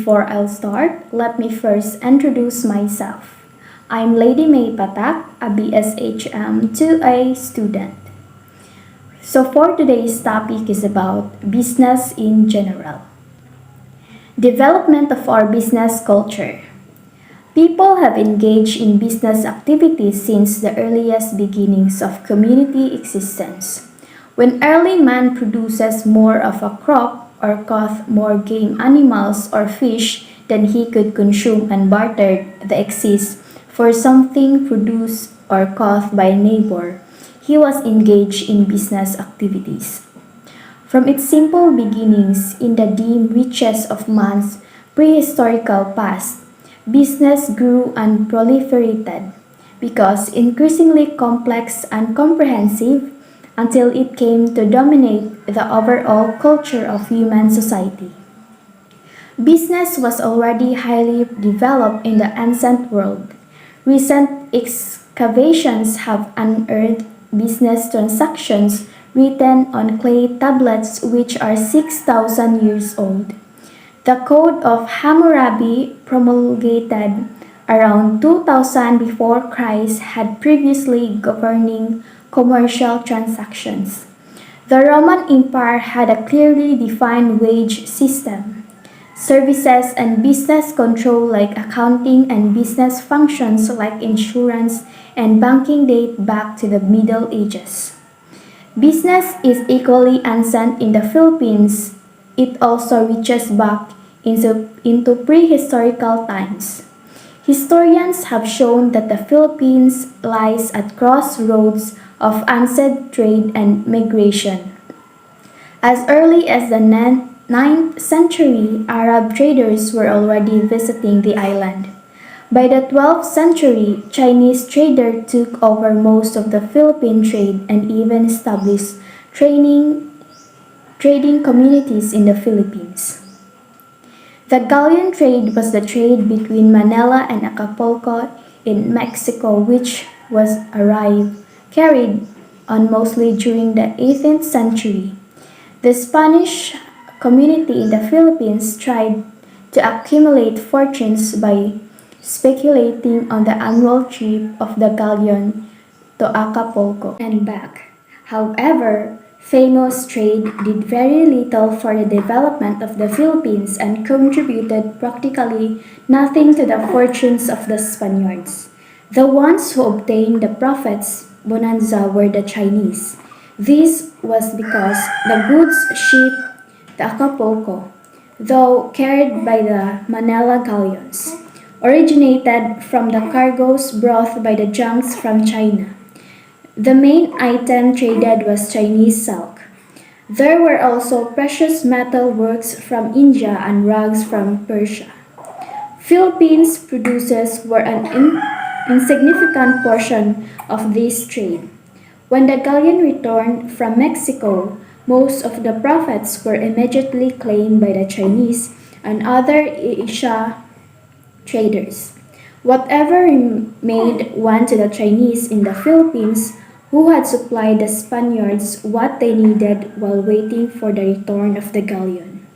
Before I'll start, let me first introduce myself. I'm Lady May Patak, a BSHM 2A student. So for today's topic is about business in general. Development of our business culture. People have engaged in business activities since the earliest beginnings of community existence. When early man produces more of a crop or caught more game animals or fish than he could consume and bartered the excess for something produced or caught by a neighbor, he was engaged in business activities. From its simple beginnings in the dim reaches of man's prehistorical past, business grew and proliferated, because increasingly complex and comprehensive until it came to dominate the overall culture of human society. Business was already highly developed in the ancient world. Recent excavations have unearthed business transactions written on clay tablets which are 6,000 years old. The Code of Hammurabi, promulgated around 2000 before Christ, had previously governing commercial transactions. The Roman Empire had a clearly defined wage system. Services and business control like accounting and business functions like insurance and banking date back to the Middle Ages. Business is equally ancient in the Philippines. It also reaches back into prehistorical times. Historians have shown that the Philippines lies at crossroads of ancient trade and migration. As early as the 9th century, Arab traders were already visiting the island. By the 12th century, Chinese traders took over most of the Philippine trade and even established trading communities in the Philippines. The galleon trade was the trade between Manila and Acapulco in Mexico, which was carried on mostly during the 18th century. The Spanish community in the Philippines tried to accumulate fortunes by speculating on the annual trip of the galleon to Acapulco and back. However, famous trade did very little for the development of the Philippines and contributed practically nothing to the fortunes of the Spaniards. The ones who obtained the profits bonanza were the Chinese. This was because the goods shipped to Acapulco, though carried by the Manila galleons, originated from the cargoes brought by the junks from China. The main item traded was Chinese silk. There were also precious metal works from India and rugs from Persia. Philippines produces were an insignificant portion of this trade. When the galleon returned from Mexico, most of the profits were immediately claimed by the Chinese and other Asia traders. Whatever remained went to the Chinese in the Philippines, who had supplied the Spaniards what they needed while waiting for the return of the galleon.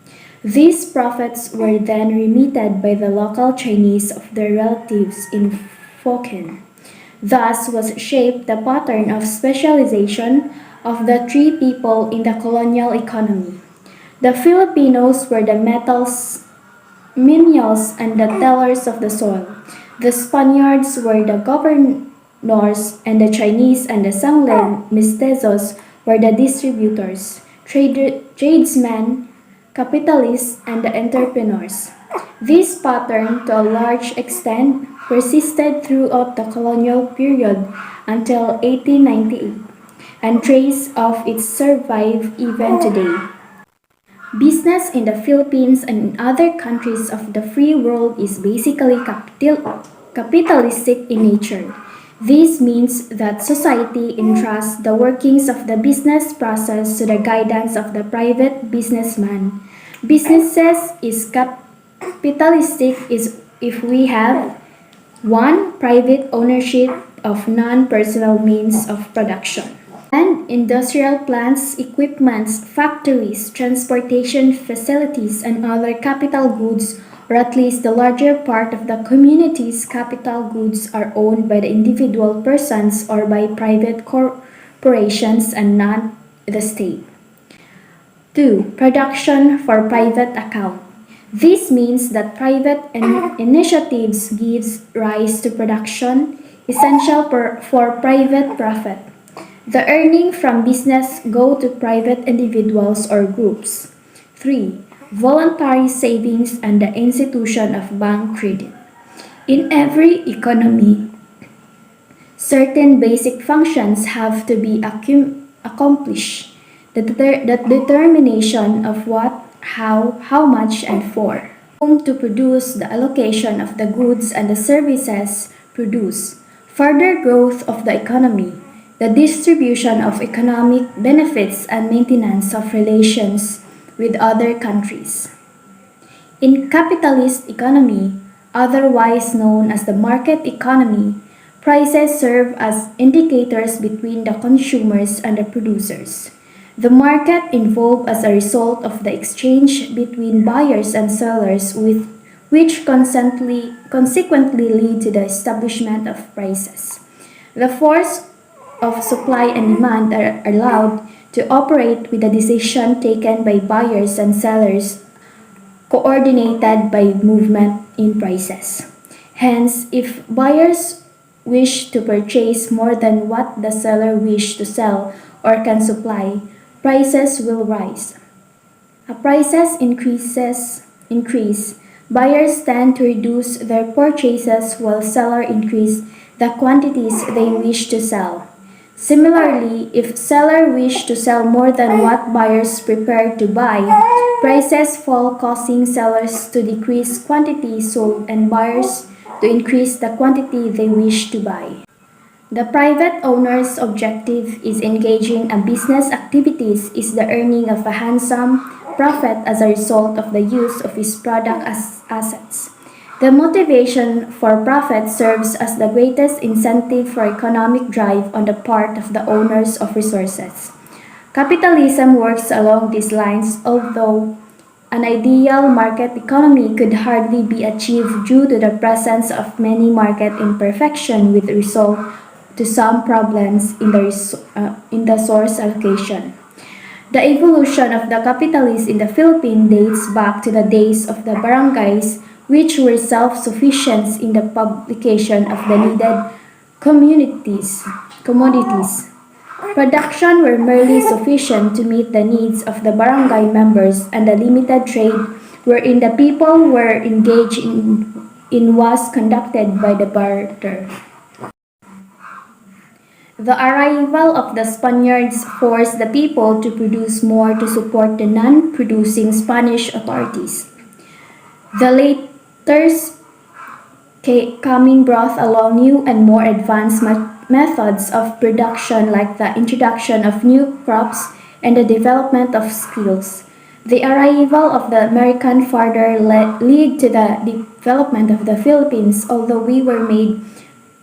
These profits were then remitted by the local Chinese of their relatives in Fokien. Thus was shaped the pattern of specialization of the three people in the colonial economy. The Filipinos were the metals menials and the tillers of the soil. The Spaniards were the governors, and the Chinese and the Sanglen mestizos were the distributors, tradesmen, capitalists, and the entrepreneurs. This pattern, to a large extent, persisted throughout the colonial period until 1898, and traces of it survive even today. Business in the Philippines and in other countries of the free world is basically capitalistic in nature. This means that society entrusts the workings of the business process to the guidance of the private businessman. Businesses is capitalistic is if we have 1. Private ownership of non-personal means of production, and industrial plants, equipments, factories, transportation facilities, and other capital goods or at least the larger part of the community's capital goods are owned by the individual persons or by private corporations and not the state. 2. Production for private account. This means that private initiatives gives rise to production essential for private profit. The earning from business go to private individuals or groups. 3. Voluntary savings and the institution of bank credit. In every economy, certain basic functions have to be accomplished. The determination of what, how much, and for. Whom to produce the allocation of the goods and the services produced. Further growth of the economy. The distribution of economic benefits and maintenance of relations with other countries. In capitalist economy, otherwise known as the market economy, prices serve as indicators between the consumers and the producers. The market evolved as a result of the exchange between buyers and sellers which consequently lead to the establishment of prices. The force of supply and demand are allowed to operate with a decision taken by buyers and sellers coordinated by movement in prices. Hence, if buyers wish to purchase more than what the seller wish to sell or can supply, prices will rise. As prices increase, buyers tend to reduce their purchases while sellers increase the quantities they wish to sell. Similarly, if sellers wish to sell more than what buyers prepare to buy, prices fall causing sellers to decrease quantity sold and buyers to increase the quantity they wish to buy. The private owner's objective is engaging in business activities is the earning of a handsome profit as a result of the use of his product as assets. The motivation for profit serves as the greatest incentive for economic drive on the part of the owners of resources. Capitalism works along these lines, although an ideal market economy could hardly be achieved due to the presence of many market imperfections with result to some problems in the source allocation. The evolution of the capitalists in the Philippines dates back to the days of the barangays, which were self-sufficient in the publication of the needed commodities. Production were merely sufficient to meet the needs of the barangay members, and the limited trade wherein the people were engaged in was conducted by the barter. The arrival of the Spaniards forced the people to produce more to support the non-producing Spanish authorities. The latter's coming brought along new and more advanced methods of production like the introduction of new crops and the development of skills. The arrival of the American further led to the development of the Philippines, although we were made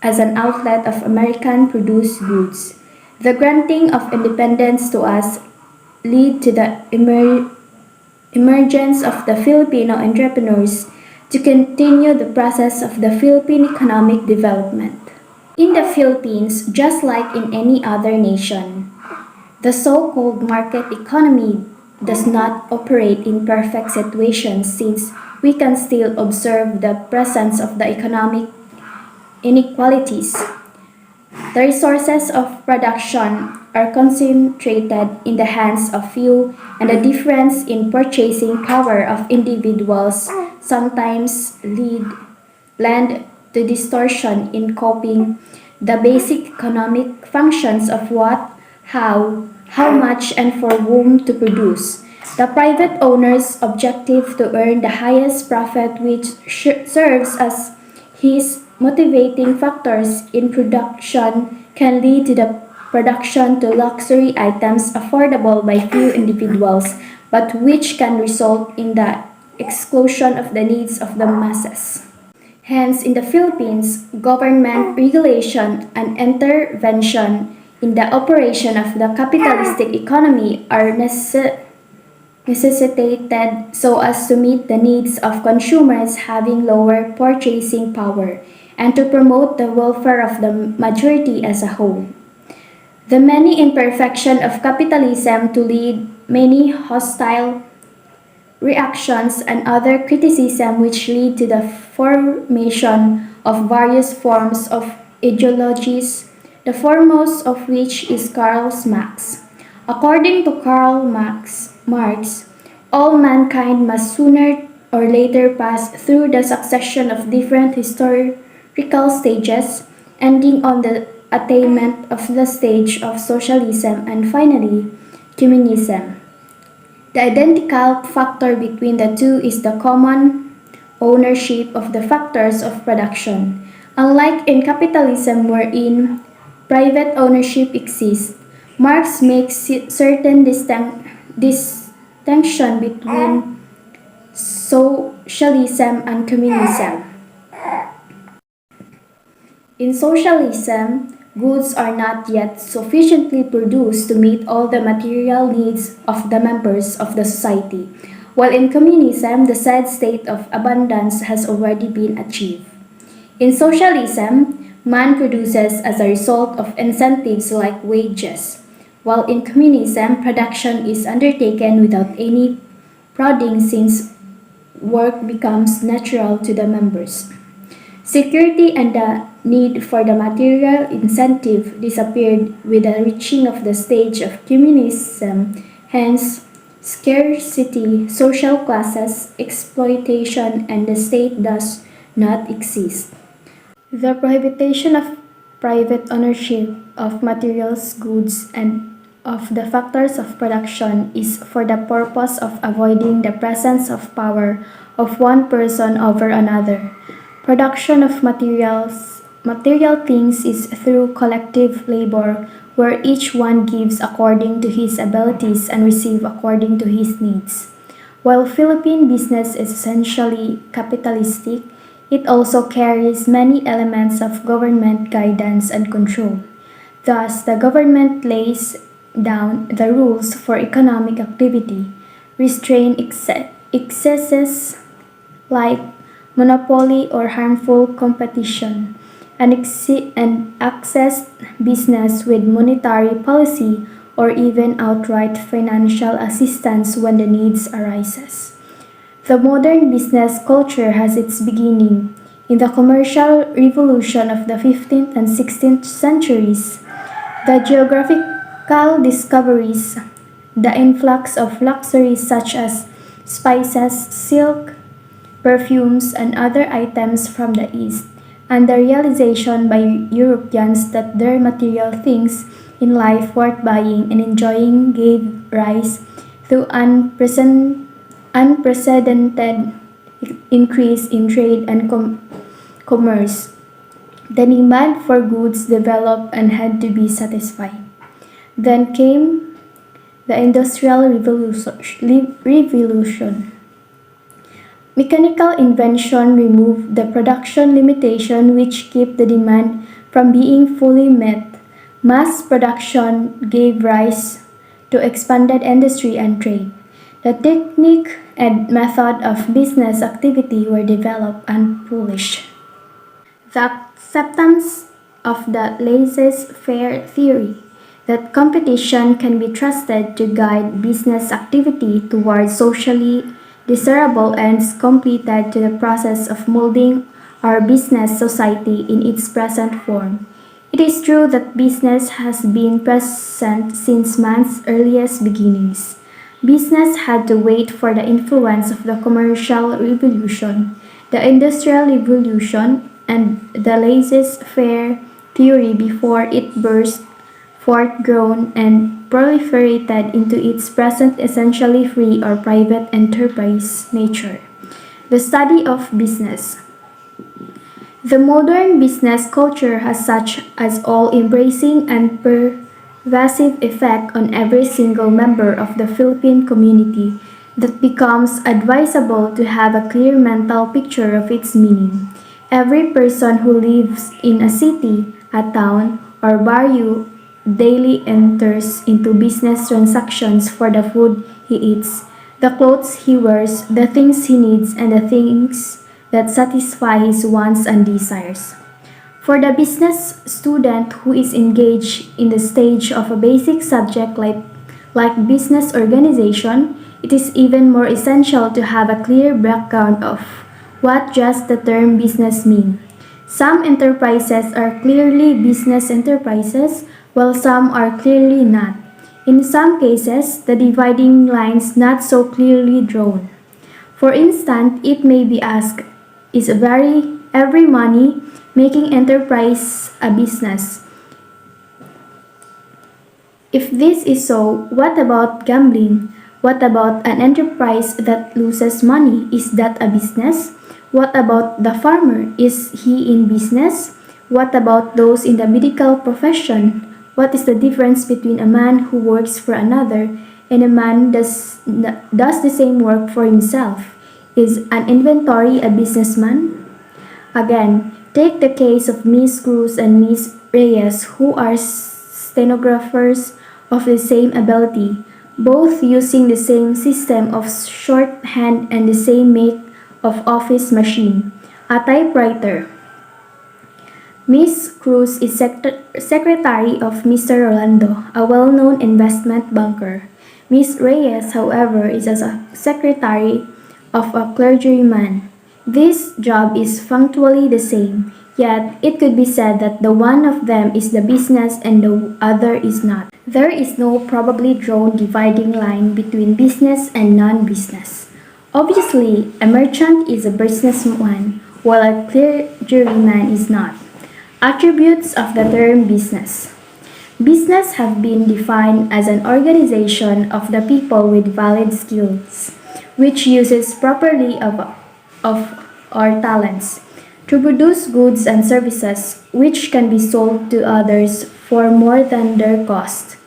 as an outlet of American-produced goods. The granting of independence to us led to the emergence of the Filipino entrepreneurs to continue the process of the Philippine economic development. In the Philippines, just like in any other nation, the so-called market economy does not operate in perfect situations since we can still observe the presence of the economic inequalities. The resources of production are concentrated in the hands of few, and the difference in purchasing power of individuals sometimes lend to distortion in coping the basic economic functions of what, how much, and for whom to produce. The private owner's objective to earn the highest profit, which serves as his motivating factors in production, can lead to the production to luxury items affordable by few individuals, but which can result in the exclusion of the needs of the masses. Hence, in the Philippines, government regulation and intervention in the operation of the capitalistic economy are necessary necessitated so as to meet the needs of consumers having lower purchasing power and to promote the welfare of the majority as a whole. The many imperfection of capitalism to lead many hostile reactions and other criticism which lead to the formation of various forms of ideologies, the foremost of which is Karl Marx. According to Marx, all mankind must sooner or later pass through the succession of different historical stages, ending on the attainment of the stage of socialism and finally communism. The identical factor between the two is the common ownership of the factors of production. Unlike in capitalism wherein private ownership exists, Marx makes certain distinction between socialism and communism. In socialism, goods are not yet sufficiently produced to meet all the material needs of the members of the society, while in communism, the said state of abundance has already been achieved. In socialism, man produces as a result of incentives like wages, while in communism, production is undertaken without any prodding since work becomes natural to the members. Security and the need for the material incentive disappeared with the reaching of the stage of communism, hence, scarcity, social classes, exploitation, and the state does not exist. The prohibition of private ownership of materials, goods, and of the factors of production is for the purpose of avoiding the presence of power of one person over another. Production of material things is through collective labor where each one gives according to his abilities and receives according to his needs. While Philippine business is essentially capitalistic, it also carries many elements of government guidance and control. Thus, the government lays down the rules for economic activity, restrain excesses like monopoly or harmful competition, and access business with monetary policy or even outright financial assistance when the needs arises. The modern business culture has its beginning in the commercial revolution of the 15th and 16th centuries. The geographical discoveries, the influx of luxuries such as spices, silk, perfumes, and other items from the East, and the realization by Europeans that their material things in life worth buying and enjoying gave rise to unprecedented increase in trade and commerce. The demand for goods developed and had to be satisfied. Then came the Industrial Revolution. Mechanical invention removed the production limitation which kept the demand from being fully met. Mass production gave rise to expanded industry and trade. The technique and method of business activity were developed and polished. The acceptance of the laissez-faire theory that competition can be trusted to guide business activity towards socially desirable ends completed to the process of molding our business society in its present form. It is true that business has been present since man's earliest beginnings. Business had to wait for the influence of the commercial revolution, the industrial revolution, and the laissez-faire theory before it burst forth grown and proliferated into its present essentially free or private enterprise nature. The study of business. The modern business culture has such as all-embracing and pervasive effect on every single member of the Philippine community that becomes advisable to have a clear mental picture of its meaning. Every person who lives in a city, a town, or barrio daily enters into business transactions for the food he eats, the clothes he wears, the things he needs, and the things that satisfy his wants and desires. For the business student who is engaged in the stage of a basic subject like business organization, it is even more essential to have a clear background of what just the term business means. Some enterprises are clearly business enterprises, while some are clearly not. In some cases, the dividing lines not so clearly drawn. For instance, it may be asked, is every money making enterprise a business? If this is so, what about gambling? What about an enterprise that loses money? Is that a business? What about the farmer? Is he in business? What about those in the medical profession? What is the difference between a man who works for another and a man does the same work for himself? Is an inventory a businessman? Again, take the case of Miss Cruz and Miss Reyes, who are stenographers of the same ability, both using the same system of shorthand and the same make of office machine, a typewriter. Miss Cruz is secretary of Mr. Rolando, a well-known investment banker. Miss Reyes, however, is as a secretary of a clergyman. This job is functionally the same, yet it could be said that the one of them is the business and the other is not. There is no probably drawn dividing line between business and non-business. Obviously, a merchant is a businessman, while a clergyman is not. Attributes of the term business. Business have been defined as an organization of the people with valid skills, which uses properly of our talents to produce goods and services which can be sold to others for more than their cost.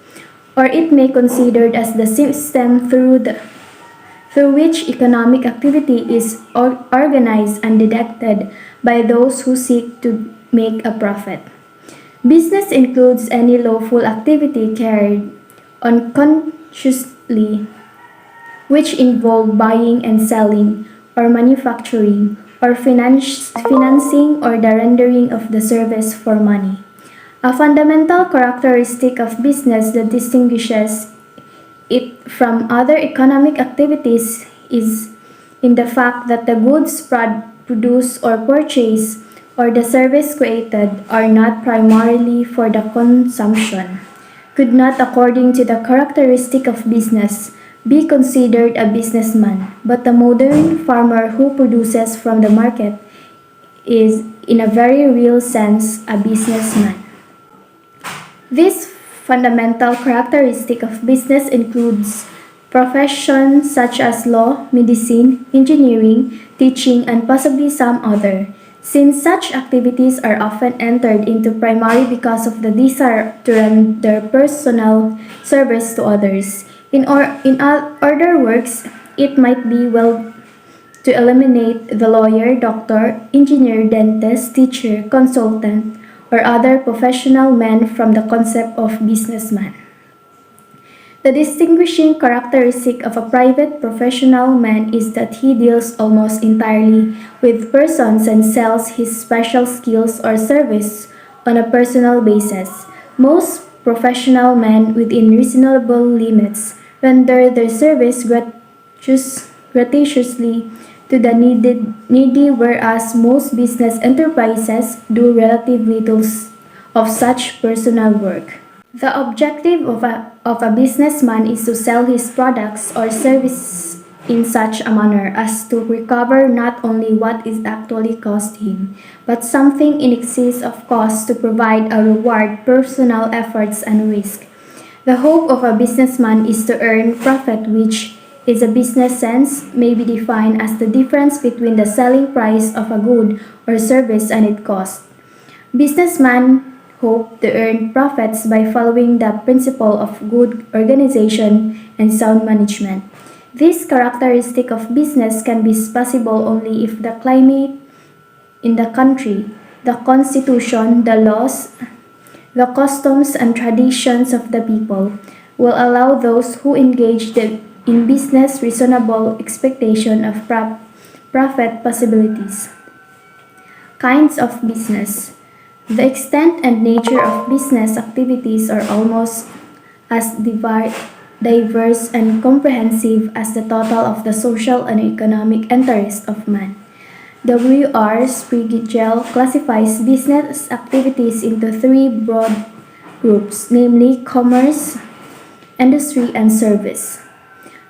Or it may be considered as the system through which economic activity is organized and directed by those who seek to make a profit. Business includes any lawful activity carried on consciously which involve buying and selling or manufacturing or financing or the rendering of the service for money. A fundamental characteristic of business that distinguishes it from other economic activities is in the fact that the goods produced or purchased or the service created are not primarily for the consumption, could not, according to the characteristic of business, be considered a businessman, but the modern farmer who produces from the market is, in a very real sense, a businessman. This fundamental characteristic of business includes professions such as law, medicine, engineering, teaching, and possibly some other, since such activities are often entered into primarily because of the desire to render personal service to others. In other works, it might be well to eliminate the lawyer, doctor, engineer, dentist, teacher, consultant, or other professional men from the concept of businessman. The distinguishing characteristic of a private professional man is that he deals almost entirely with persons and sells his special skills or service on a personal basis. Most professional men, within reasonable limits, render their service gratuitously to the needy, whereas most business enterprises do relatively little of such personal work. The objective of a businessman is to sell his products or services in such a manner as to recover not only what is actually cost him, but something in excess of cost to provide a reward personal efforts and risk. The hope of a businessman is to earn profit, which is a business sense may be defined as the difference between the selling price of a good or service and its cost. Businessmen hope to earn profits by following the principle of good organization and sound management. This characteristic of business can be possible only if the climate in the country, the constitution, the laws, the customs and traditions of the people will allow those who engage in business reasonable expectation of profit possibilities. Kinds of business. The extent and nature of business activities are almost as diverse and comprehensive as the total of the social and economic interests of man. W.R. Sprigel classifies business activities into three broad groups, namely commerce, industry, and service.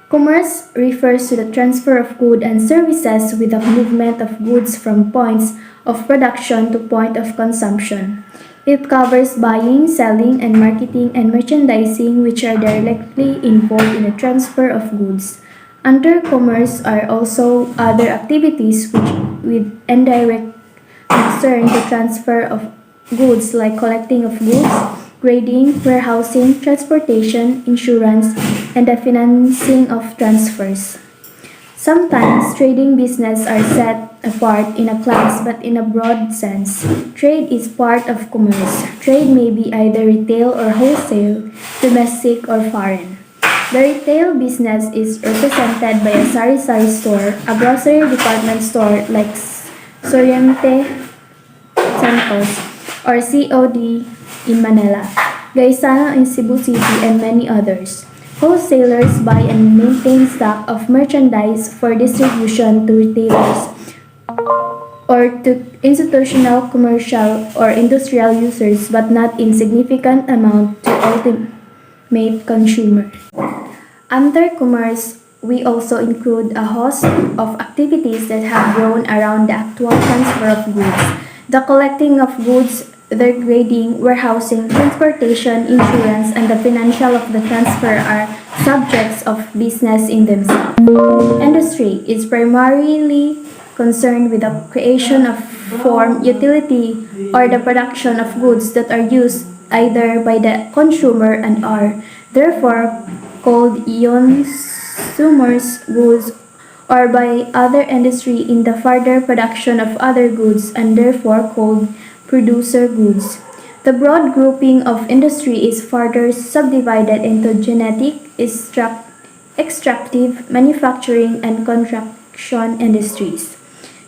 Commerce refers to the transfer of goods and services with the movement of goods from points of production to point of consumption. It covers buying, selling, and marketing and merchandising which are directly involved in the transfer of goods. Under commerce are also other activities which with indirect concern the transfer of goods like collecting of goods, grading, warehousing, transportation, insurance, and the financing of transfers. Sometimes trading business are set apart in a class but in a broad sense. Trade is part of commerce. Trade may be either retail or wholesale, domestic or foreign. The retail business is represented by a sari-sari store, a grocery department store like Soriente Centros or COD in Manila, Gaisano in Cebu City, and many others. Wholesalers buy and maintain stock of merchandise for distribution to retailers or to institutional, commercial, or industrial users but not in significant amount to ultimate consumers. Under commerce, we also include a host of activities that have grown around the actual transfer of goods. The collecting of goods, their grading, warehousing, transportation, insurance, and the financial of the transfer are subjects of business in themselves. Industry is primarily concerned with the creation of form, utility, or the production of goods that are used either by the consumer and are therefore called consumers' goods or by other industry in the further production of other goods and therefore called producer goods. The broad grouping of industry is further subdivided into genetic, extractive, manufacturing, and construction industries.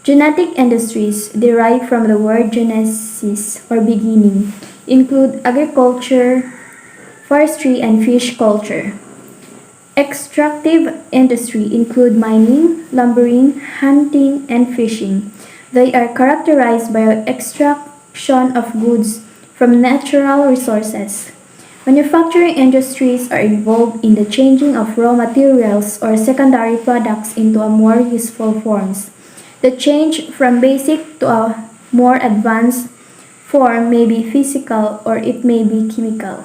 Genetic industries, derived from the word genesis or beginning, include agriculture, forestry, and fish culture. Extractive industry include mining, lumbering, hunting, and fishing. They are characterized by extraction of goods from natural resources. Manufacturing industries are involved in the changing of raw materials or secondary products into a more useful forms. The change from basic to a more advanced form may be physical or it may be chemical.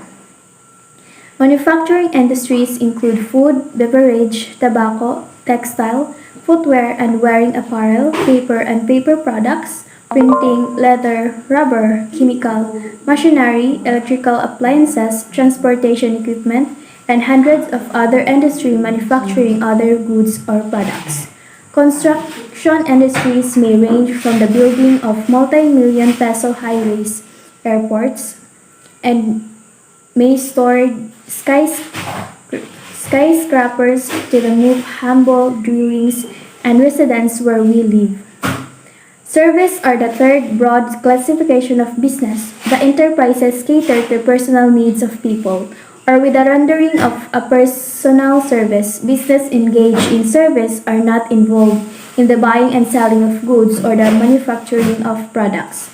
Manufacturing industries include food, beverage, tobacco, textile, footwear and wearing apparel, paper and paper products, printing, leather, rubber, chemical, machinery, electrical appliances, transportation equipment, and hundreds of other industries manufacturing other goods or products. Construction industries may range from the building of multi-million peso highways, airports, and may store skyscrapers to the move humble dwellings and residences where we live. Service are the third broad classification of business. The enterprises cater to personal needs of people, or with the rendering of a personal service. Business engaged in service are not involved in the buying and selling of goods or the manufacturing of products.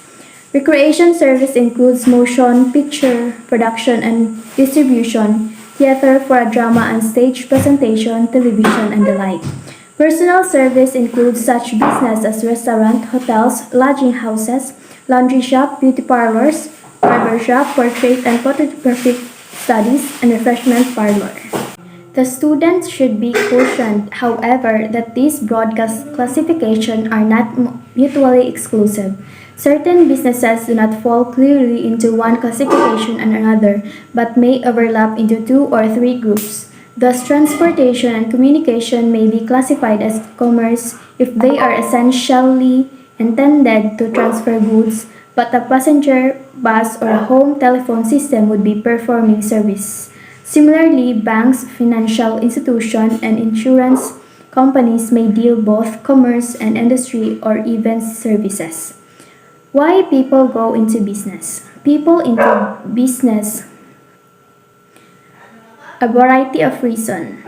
Recreation service includes motion, picture, production and distribution, theater for a drama and stage presentation, television, and the like. Personal service includes such business as restaurant, hotels, lodging houses, laundry shop, beauty parlors, barber shop, portrait and photographic studies, and refreshment parlor. The students should be cautioned, however, that these broad classifications are not mutually exclusive. Certain businesses do not fall clearly into one classification and another, but may overlap into two or three groups. Thus, transportation and communication may be classified as commerce if they are essentially intended to transfer goods, but a passenger bus or a home telephone system would be performing service. Similarly, banks, financial institutions, and insurance companies may deal both commerce and industry or even services. Why people go into business? People into business a variety of reasons.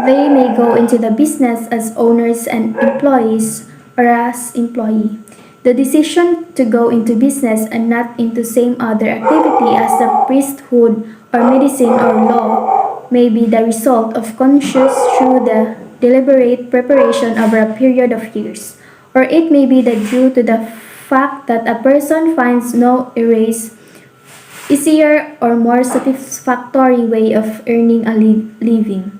They may go into the business as owners and employees or as employee. The decision to go into business and not into same other activity as the priesthood or medicine or law may be the result of conscious through the deliberate preparation over a period of years, or it may be due to the fact that a person finds no erase easier or more satisfactory way of earning a living.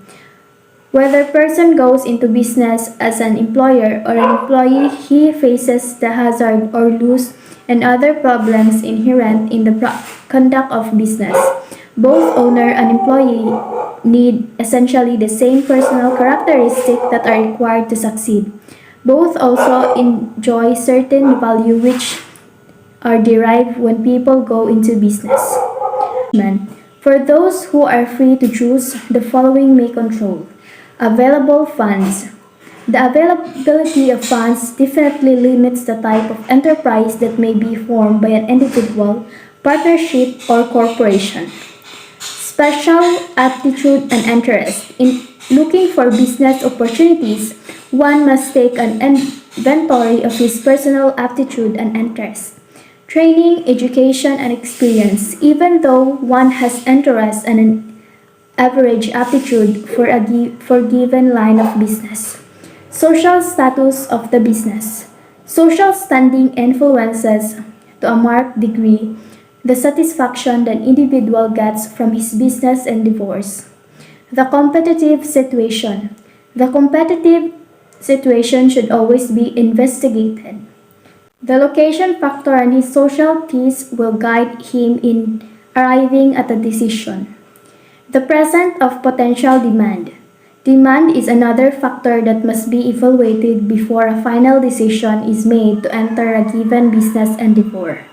Whether person goes into business as an employer or an employee, he faces the hazard or loss and other problems inherent in the conduct of business. Both owner and employee need essentially the same personal characteristics that are required to succeed. Both also enjoy certain value which are derived when people go into business. For those who are free to choose, the following may control. Available funds. The availability of funds definitely limits the type of enterprise that may be formed by an individual, partnership, or corporation. Special aptitude and interest. In looking for business opportunities, one must take an inventory of his personal aptitude and interest. Training, education, and experience. Even though one has interest and an average aptitude for a given line of business. Social status of the business. Social standing influences, to a marked degree, the satisfaction that individual gets from his business endeavors. The competitive situation. The competitive situation should always be investigated. The location factor and his social peace will guide him in arriving at a decision. The presence of potential demand. Demand is another factor that must be evaluated before a final decision is made to enter a given business endeavor.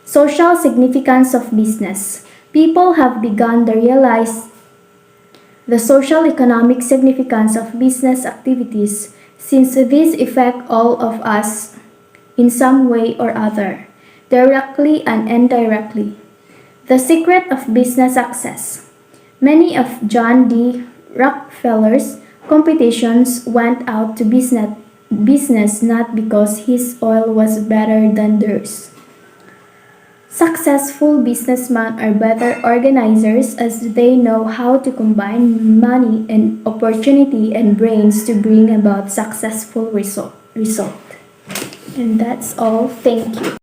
Social significance of business. People have begun to realize the social economic significance of business activities since these affect all of us in some way or other, directly and indirectly. The secret of business success. Many of John D. Rockefeller's competitions went out to business not because his oil was better than theirs. Successful businessmen are better organizers as they know how to combine money and opportunity and brains to bring about successful result. And that's all. Thank you.